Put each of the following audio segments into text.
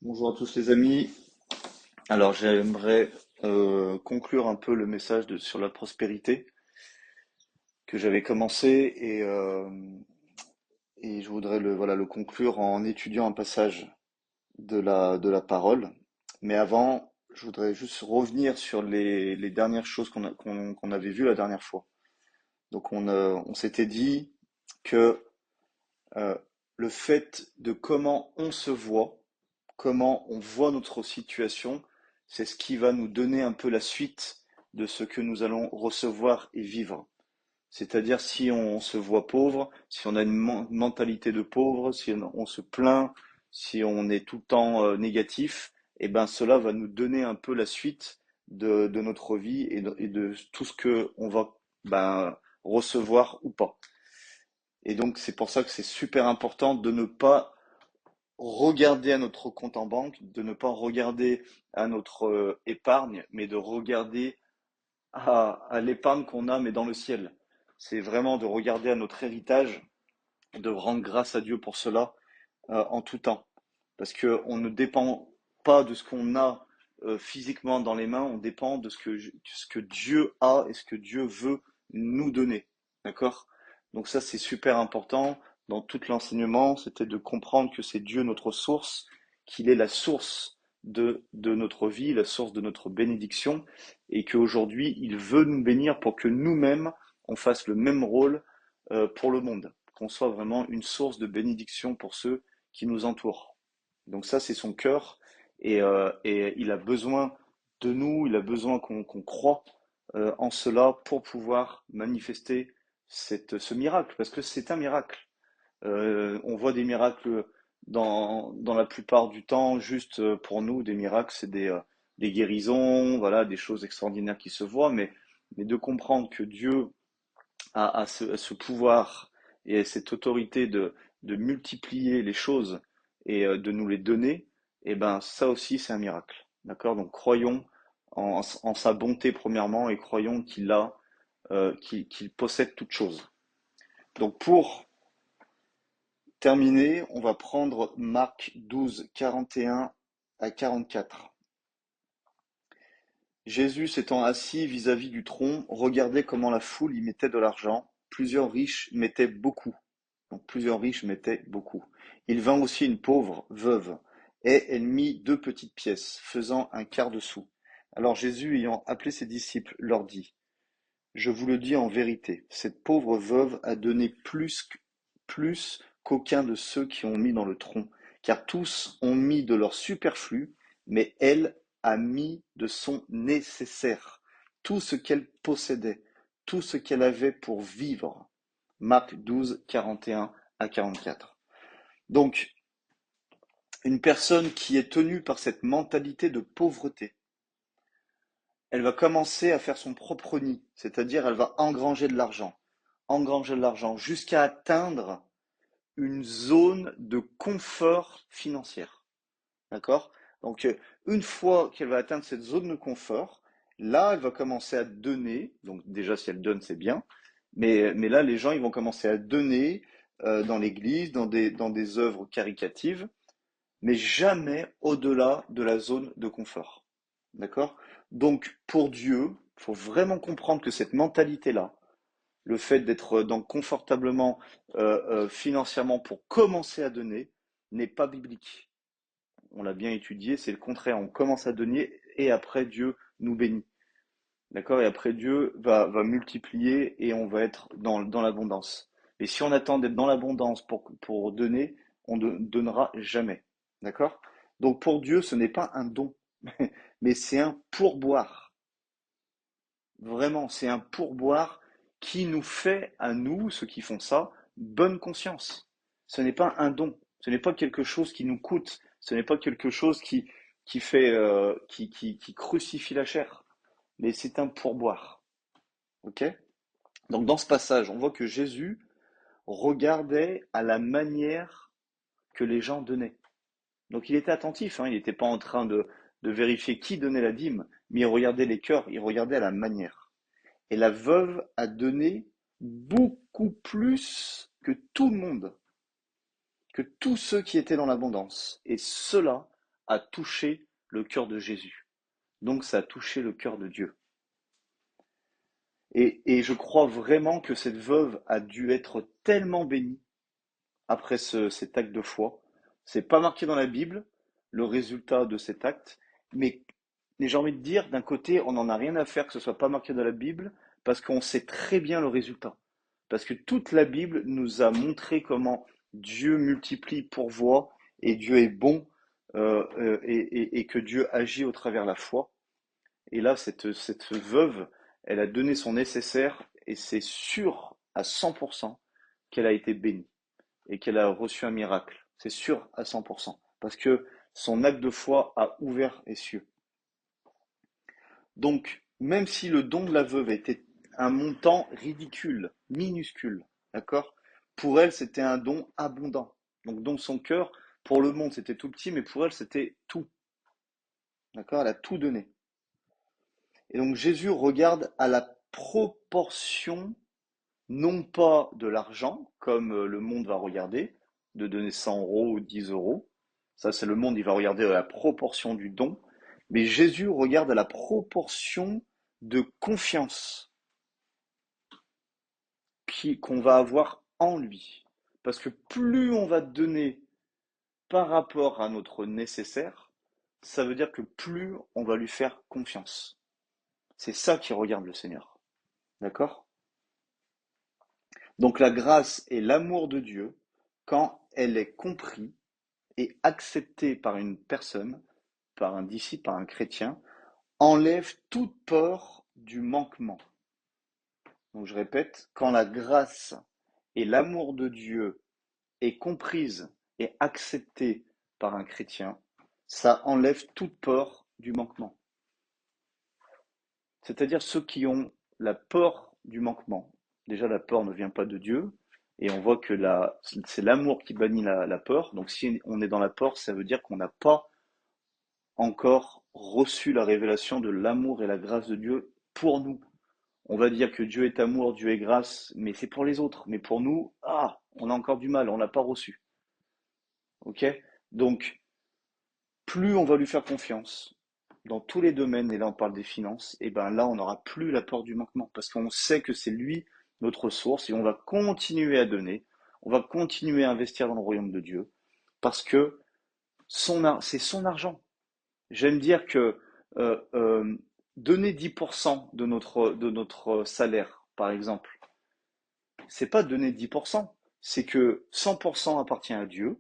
Bonjour à tous les amis. Alors j'aimerais conclure un peu le message sur la prospérité que j'avais commencé et je voudrais le conclure en étudiant un passage de la parole. Mais avant, je voudrais juste revenir sur les dernières choses qu'on avait vues la dernière fois. Donc on s'était dit que euh, le fait de comment on se voit, comment on voit notre situation, c'est ce qui va nous donner un peu la suite de ce que nous allons recevoir et vivre. C'est-à-dire si on se voit pauvre, si on a une mentalité de pauvre, si on se plaint, si on est tout le temps négatif, eh ben cela va nous donner un peu la suite de notre vie et de tout ce que on va recevoir ou pas. Et donc c'est pour ça que c'est super important de ne pas regarder à notre compte en banque, de ne pas regarder à notre épargne, mais de regarder à l'épargne qu'on a, mais dans le ciel. C'est vraiment de regarder à notre héritage, de rendre grâce à Dieu pour cela en tout temps. Parce qu'on ne dépend pas de ce qu'on a physiquement dans les mains, on dépend de ce que Dieu a et ce que Dieu veut nous donner. D'accord? Donc ça, c'est super important dans tout l'enseignement, c'était de comprendre que c'est Dieu notre source, qu'il est la source de notre vie, la source de notre bénédiction, et qu'aujourd'hui, il veut nous bénir pour que nous-mêmes, on fasse le même rôle pour le monde, qu'on soit vraiment une source de bénédiction pour ceux qui nous entourent. Donc ça, c'est son cœur et il a besoin de nous, il a besoin qu'on croie en cela pour pouvoir manifester ce miracle, parce que c'est un miracle. On voit des miracles dans la plupart du temps, juste pour nous, des miracles, c'est des guérisons, voilà, des choses extraordinaires qui se voient, mais de comprendre que Dieu a ce pouvoir et cette autorité de multiplier les choses et de nous les donner, et ben ça aussi c'est un miracle. D'accord? Donc croyons en sa bonté premièrement et croyons qu'il possède toutes choses. Donc pour terminer, on va prendre Marc 12, 41 à 44. Jésus s'étant assis vis-à-vis du tronc, regardait comment la foule y mettait de l'argent. Plusieurs riches mettaient beaucoup. Donc plusieurs riches mettaient beaucoup. Il vint aussi une pauvre veuve, et elle mit 2 petites pièces, faisant un quart de sou. Alors Jésus, ayant appelé ses disciples, leur dit, je vous le dis en vérité, cette pauvre veuve a donné plus qu'aucun de ceux qui ont mis dans le tronc, car tous ont mis de leur superflu, mais elle a mis de son nécessaire, tout ce qu'elle possédait, tout ce qu'elle avait pour vivre. Marc 12, 41 à 44. Donc, une personne qui est tenue par cette mentalité de pauvreté, elle va commencer à faire son propre nid, c'est-à-dire elle va engranger de l'argent jusqu'à atteindre une zone de confort financière. D'accord? Donc, une fois qu'elle va atteindre cette zone de confort, là, elle va commencer à donner. Donc, déjà, si elle donne, c'est bien. Mais là, les gens, ils vont commencer à donner dans l'église, dans des œuvres caricatives, mais jamais au-delà de la zone de confort. D'accord? Donc, pour Dieu, il faut vraiment comprendre que cette mentalité-là, le fait d'être confortablement financièrement pour commencer à donner, n'est pas biblique. On l'a bien étudié, c'est le contraire. On commence à donner et après Dieu nous bénit. D'accord? Et après Dieu va multiplier et on va être dans l'abondance. Et si on attend d'être dans l'abondance pour donner, on ne donnera jamais. D'accord? Donc pour Dieu, ce n'est pas un don, mais c'est un pourboire. Vraiment, c'est un pourboire qui nous fait, à nous, ceux qui font ça, bonne conscience. Ce n'est pas un don, ce n'est pas quelque chose qui nous coûte, ce n'est pas quelque chose qui crucifie la chair, mais c'est un pourboire. Ok? Donc dans ce passage, on voit que Jésus regardait à la manière que les gens donnaient. Donc il était attentif, hein, il n'était pas en train de vérifier qui donnait la dîme, mais il regardait les cœurs, il regardait à la manière. Et la veuve a donné beaucoup plus que tout le monde, que tous ceux qui étaient dans l'abondance. Et cela a touché le cœur de Jésus. Donc ça a touché le cœur de Dieu. Et je crois vraiment que cette veuve a dû être tellement bénie après cet acte de foi. C'est pas marqué dans la Bible, le résultat de cet acte, mais, mais j'ai envie de dire, d'un côté, on n'en a rien à faire que ce soit pas marqué dans la Bible, parce qu'on sait très bien le résultat. Parce que toute la Bible nous a montré comment Dieu multiplie, pourvoit, et Dieu est bon, et que Dieu agit au travers la foi. Et là, cette veuve, elle a donné son nécessaire, et c'est sûr à 100% qu'elle a été bénie et qu'elle a reçu un miracle. C'est sûr à 100%. Parce que son acte de foi a ouvert les cieux. Donc, même si le don de la veuve était un montant ridicule, minuscule, d'accord? Pour elle, c'était un don abondant. Donc, dans son cœur, pour le monde, c'était tout petit, mais pour elle, c'était tout. D'accord? Elle a tout donné. Et donc, Jésus regarde à la proportion, non pas de l'argent, comme le monde va regarder, de donner 100 euros ou 10 euros. Ça, c'est le monde, il va regarder à la proportion du don. Mais Jésus regarde à la proportion de confiance qu'on va avoir en lui. Parce que plus on va donner par rapport à notre nécessaire, ça veut dire que plus on va lui faire confiance. C'est ça qui regarde le Seigneur. D'accord? Donc la grâce et l'amour de Dieu, quand elle est comprise et acceptée par une personne, par un disciple, par un chrétien, enlève toute peur du manquement. Donc je répète, quand la grâce et l'amour de Dieu est comprise et acceptée par un chrétien, ça enlève toute peur du manquement. C'est-à-dire ceux qui ont la peur du manquement. Déjà, la peur ne vient pas de Dieu, et on voit que c'est l'amour qui bannit la peur. Donc si on est dans la peur, ça veut dire qu'on n'a pas encore reçu la révélation de l'amour et la grâce de Dieu pour nous. On va dire que Dieu est amour, Dieu est grâce, mais c'est pour les autres. Mais pour nous, on a encore du mal, on l'a pas reçu. Ok? Donc, plus on va lui faire confiance dans tous les domaines, et là on parle des finances, et ben là on n'aura plus la peur du manquement, parce qu'on sait que c'est lui notre source, et on va continuer à donner, on va continuer à investir dans le royaume de Dieu, parce que c'est son argent. J'aime dire que euh, euh, donner 10% de notre salaire, par exemple, c'est pas donner 10%, c'est que 100% appartient à Dieu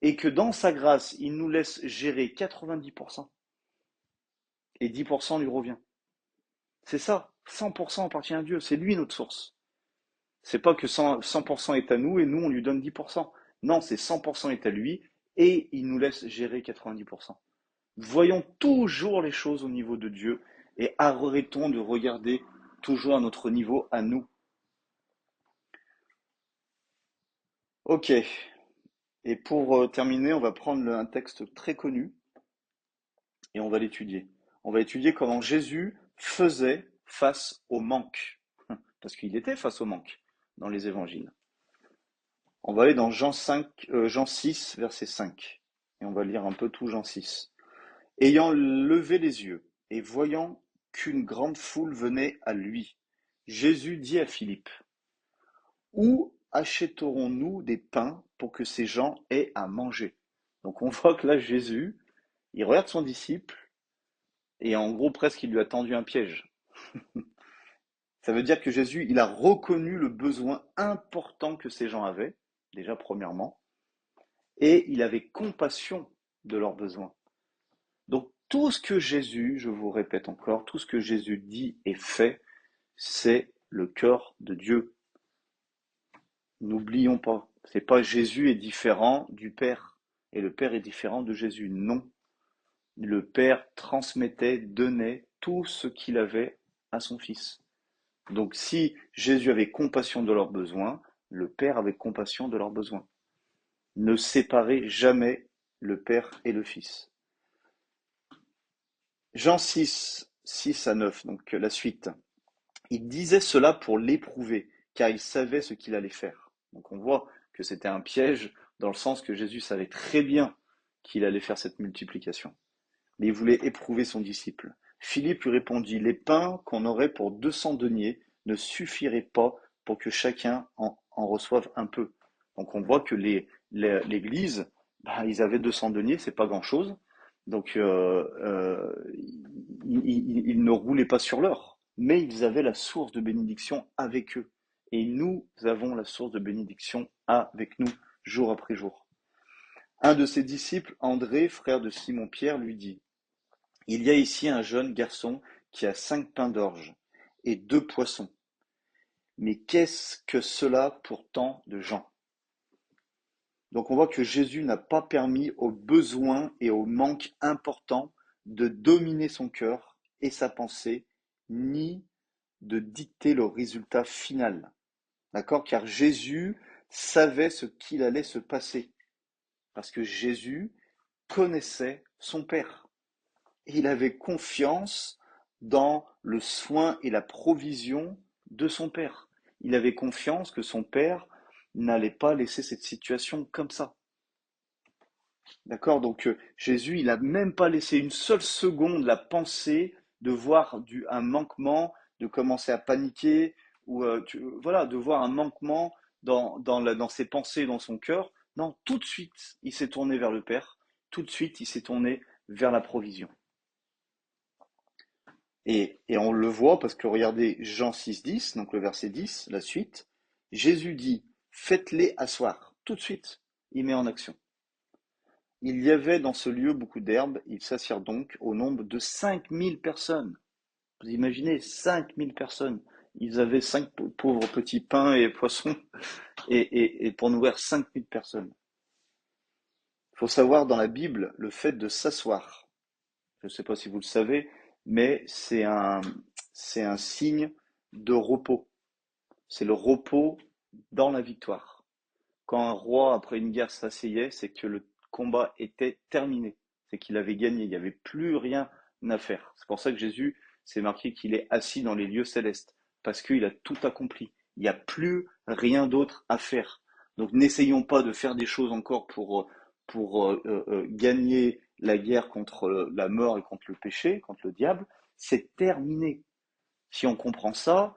et que dans sa grâce, il nous laisse gérer 90% et 10% lui revient. C'est ça, 100% appartient à Dieu, c'est lui notre source. C'est pas que 100% est à nous et nous on lui donne 10%. Non, c'est 100% est à lui et il nous laisse gérer 90%. Voyons toujours les choses au niveau de Dieu et arrêtons de regarder toujours à notre niveau, à nous. Ok, et pour terminer, on va prendre un texte très connu et on va l'étudier. On va étudier comment Jésus faisait face au manque, parce qu'il était face au manque dans les évangiles. On va aller dans Jean 6, verset 5, et on va lire un peu tout Jean 6. Ayant levé les yeux et voyant qu'une grande foule venait à lui, Jésus dit à Philippe, où achèterons-nous des pains pour que ces gens aient à manger? Donc on voit que là, Jésus, il regarde son disciple et en gros presque il lui a tendu un piège. Ça veut dire que Jésus, il a reconnu le besoin important que ces gens avaient, déjà premièrement, et il avait compassion de leurs besoins. Donc tout ce que Jésus, je vous répète encore, tout ce que Jésus dit et fait, c'est le cœur de Dieu. N'oublions pas, c'est pas Jésus est différent du Père et le Père est différent de Jésus. Non, le Père transmettait, donnait tout ce qu'il avait à son Fils. Donc si Jésus avait compassion de leurs besoins, le Père avait compassion de leurs besoins. Ne séparez jamais le Père et le Fils. Jean 6, 6 à 9, donc la suite. Il disait cela pour l'éprouver, car il savait ce qu'il allait faire. Donc on voit que c'était un piège, dans le sens que Jésus savait très bien qu'il allait faire cette multiplication. Mais il voulait éprouver son disciple. Philippe lui répondit, les pains qu'on aurait pour 200 deniers ne suffiraient pas pour que chacun en reçoive un peu. Donc on voit que l'Église, ils avaient 200 deniers, c'est pas grand-chose. Donc ils ne roulaient pas sur l'or, mais ils avaient la source de bénédiction avec eux. Et nous avons la source de bénédiction avec nous, jour après jour. Un de ses disciples, André, frère de Simon-Pierre, lui dit, il y a ici un jeune garçon qui a 5 pains d'orge et 2 poissons. Mais qu'est-ce que cela pour tant de gens? Donc on voit que Jésus n'a pas permis aux besoins et aux manques importants de dominer son cœur et sa pensée, ni de dicter le résultat final. D'accord? Car Jésus savait ce qu'il allait se passer. Parce que Jésus connaissait son Père. Il avait confiance dans le soin et la provision de son Père. Il avait confiance que son Père n'allait pas laisser cette situation comme ça. D'accord? Donc Jésus, il n'a même pas laissé une seule seconde la pensée de voir un manquement, de commencer à paniquer, ou voilà, de voir un manquement dans ses pensées, dans son cœur. Non, tout de suite, il s'est tourné vers le Père, tout de suite, il s'est tourné vers la provision. Et on le voit parce que regardez Jean 6,10, donc le verset 10, la suite. Jésus dit, faites-les asseoir. Tout de suite, il met en action. Il y avait dans ce lieu beaucoup d'herbes, ils s'assirent donc au nombre de 5000 personnes. Vous imaginez, 5000 personnes. Ils avaient 5 pauvres petits pains et poissons et pour nourrir 5000 personnes. Il faut savoir dans la Bible le fait de s'asseoir. Je ne sais pas si vous le savez, mais c'est un signe de repos. C'est le repos dans la victoire. Quand un roi, après une guerre, s'asseyait, c'est que le combat était terminé. C'est qu'il avait gagné. Il n'y avait plus rien à faire. C'est pour ça que Jésus, c'est marqué qu'il est assis dans les lieux célestes. Parce qu'il a tout accompli. Il n'y a plus rien d'autre à faire. Donc n'essayons pas de faire des choses encore pour gagner la guerre contre la mort et contre le péché, contre le diable. C'est terminé. Si on comprend ça,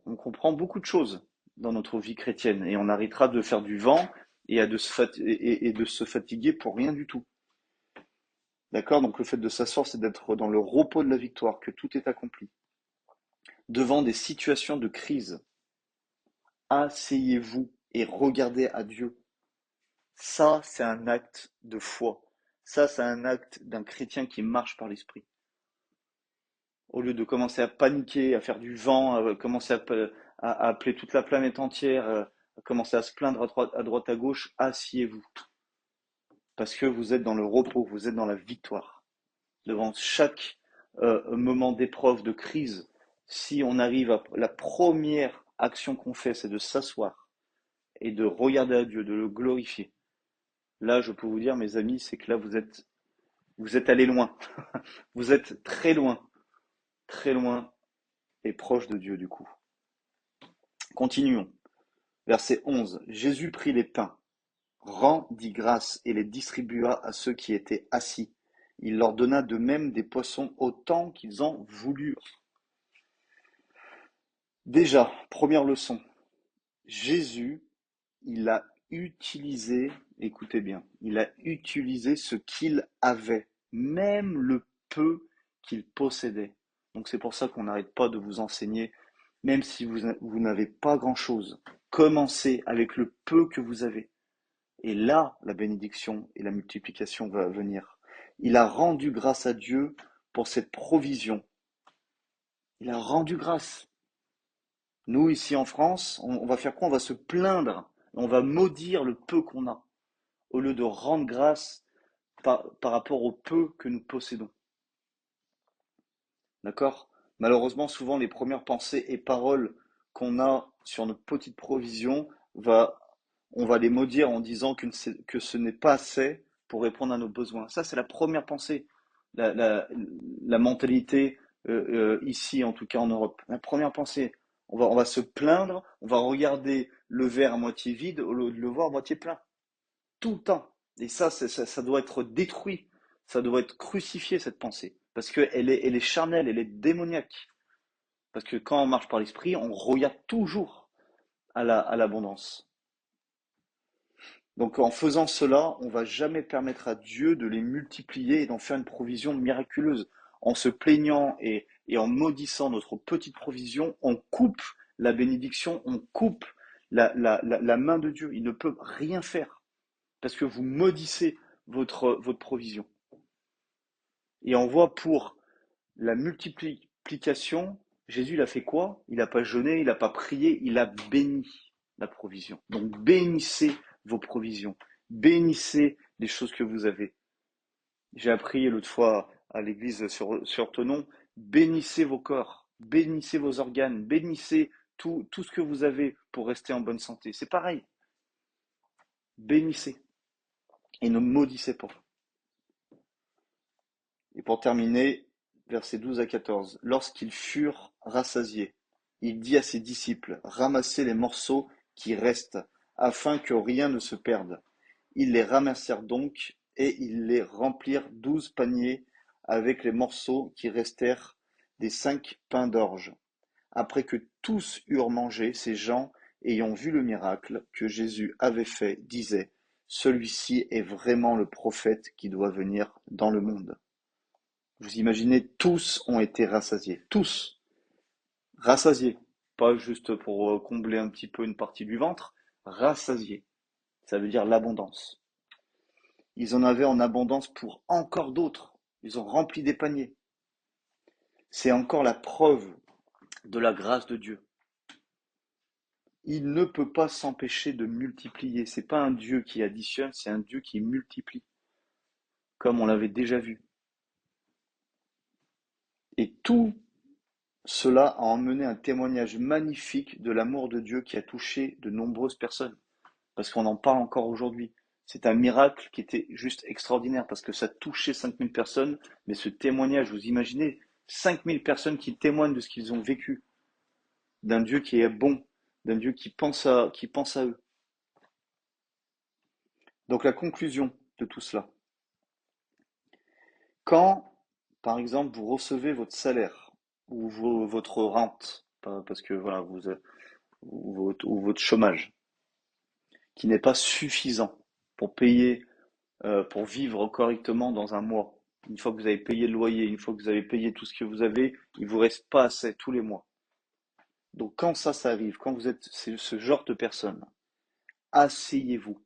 on comprend beaucoup de choses dans notre vie chrétienne et on arrêtera de faire du vent et de se fatiguer pour rien du tout. D'accord? Donc le fait de s'asseoir, c'est d'être dans le repos de la victoire, que tout est accompli. Devant des situations de crise, asseyez-vous et regardez à Dieu. Ça, c'est un acte de foi. Ça, c'est un acte d'un chrétien qui marche par l'esprit. Au lieu de commencer à paniquer, à faire du vent, à commencer à appeler toute la planète entière, à commencer à se plaindre à droite, à gauche, asseyez-vous. Parce que vous êtes dans le repos, vous êtes dans la victoire. Devant chaque moment d'épreuve, de crise, si on arrive à la première action qu'on fait, c'est de s'asseoir et de regarder à Dieu, de le glorifier. Là, je peux vous dire, mes amis, c'est que là, vous êtes allés loin. Vous êtes très loin et proche de Dieu du coup. Continuons. Verset 11. Jésus prit les pains, rendit grâce et les distribua à ceux qui étaient assis. Il leur donna de même des poissons autant qu'ils en voulurent. Déjà, première leçon, Jésus, il a utilisé, écoutez bien, il a utilisé ce qu'il avait, même le peu qu'il possédait. Donc c'est pour ça qu'on n'arrête pas de vous enseigner, même si vous n'avez pas grand-chose, commencez avec le peu que vous avez. Et là, la bénédiction et la multiplication va venir. Il a rendu grâce à Dieu pour cette provision. Il a rendu grâce. Nous, ici en France, on va faire quoi? On va se plaindre, on va maudire le peu qu'on a, au lieu de rendre grâce par rapport au peu que nous possédons. D'accord? Malheureusement, souvent, les premières pensées et paroles qu'on a sur notre petite provision, on va les maudire en disant que ce n'est pas assez pour répondre à nos besoins. Ça, c'est la première pensée, la mentalité ici, en tout cas en Europe. La première pensée, on va se plaindre, on va regarder le verre à moitié vide au lieu de le voir à moitié plein. Tout le temps. Et ça doit être détruit, ça doit être crucifié, cette pensée, parce qu'elle est charnelle, elle est démoniaque. Parce que quand on marche par l'esprit, on regarde toujours à l'abondance. Donc en faisant cela, on va jamais permettre à Dieu de les multiplier et d'en faire une provision miraculeuse. En se plaignant et en maudissant notre petite provision, on coupe la bénédiction, on coupe la main de Dieu. Il ne peut rien faire parce que vous maudissez votre provision. Et on voit pour la multiplication, Jésus, il a fait quoi? Il n'a pas jeûné, il n'a pas prié, il a béni la provision. Donc bénissez vos provisions, bénissez les choses que vous avez. J'ai appris l'autre fois à l'église sur Thonon, bénissez vos corps, bénissez vos organes, bénissez tout ce que vous avez pour rester en bonne santé. C'est pareil, bénissez et ne maudissez pas. Et pour terminer, versets 12 à 14. Lorsqu'ils furent rassasiés, il dit à ses disciples, ramassez les morceaux qui restent, afin que rien ne se perde. Ils les ramassèrent donc, et ils les remplirent 12 paniers avec les morceaux qui restèrent des 5 pains d'orge. Après que tous eurent mangé, ces gens, ayant vu le miracle que Jésus avait fait, disaient, celui-ci est vraiment le prophète qui doit venir dans le monde. Vous imaginez, tous ont été rassasiés. Tous rassasiés. Pas juste pour combler un petit peu une partie du ventre. Rassasiés. Ça veut dire l'abondance. Ils en avaient en abondance pour encore d'autres. Ils ont rempli des paniers. C'est encore la preuve de la grâce de Dieu. Il ne peut pas s'empêcher de multiplier. C'est pas un Dieu qui additionne, c'est un Dieu qui multiplie. Comme on l'avait déjà vu. Et tout cela a emmené un témoignage magnifique de l'amour de Dieu qui a touché de nombreuses personnes, parce qu'on en parle encore aujourd'hui. C'est un miracle qui était juste extraordinaire, parce que ça touchait 5000 personnes, mais ce témoignage, vous imaginez, 5000 personnes qui témoignent de ce qu'ils ont vécu, d'un Dieu qui est bon, d'un Dieu qui pense à eux. Donc la conclusion de tout cela. Quand, par exemple, vous recevez votre salaire, ou votre rente, parce que voilà, ou votre chômage, qui n'est pas suffisant pour payer, pour vivre correctement dans un mois. Une fois que vous avez payé le loyer, une fois que vous avez payé tout ce que vous avez, il vous reste pas assez tous les mois. Donc quand ça arrive, quand vous êtes ce genre de personne, asseyez-vous.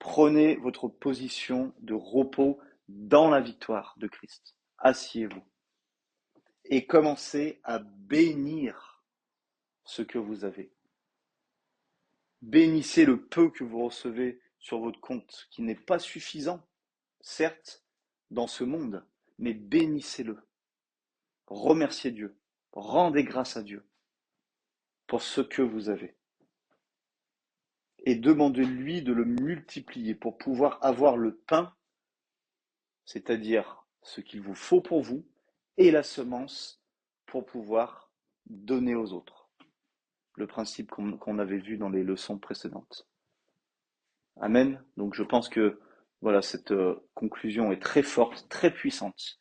Prenez votre position de repos dans la victoire de Christ. Asseyez-vous. Et commencez à bénir ce que vous avez. Bénissez le peu que vous recevez sur votre compte, qui n'est pas suffisant, certes, dans ce monde, mais bénissez-le. Remerciez Dieu. Rendez grâce à Dieu pour ce que vous avez. Et demandez-lui de le multiplier pour pouvoir avoir le pain, c'est-à-dire ce qu'il vous faut pour vous, et la semence pour pouvoir donner aux autres. Le principe qu'on avait vu dans les leçons précédentes. Amen. Donc je pense que voilà, cette conclusion est très forte, très puissante.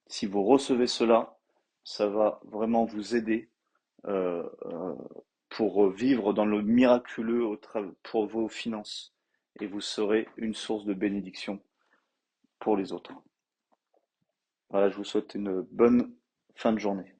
Si vous recevez cela, ça va vraiment vous aider euh, euh, pour vivre dans le miraculeux pour vos finances. Et vous serez une source de bénédiction pour les autres. Voilà, je vous souhaite une bonne fin de journée.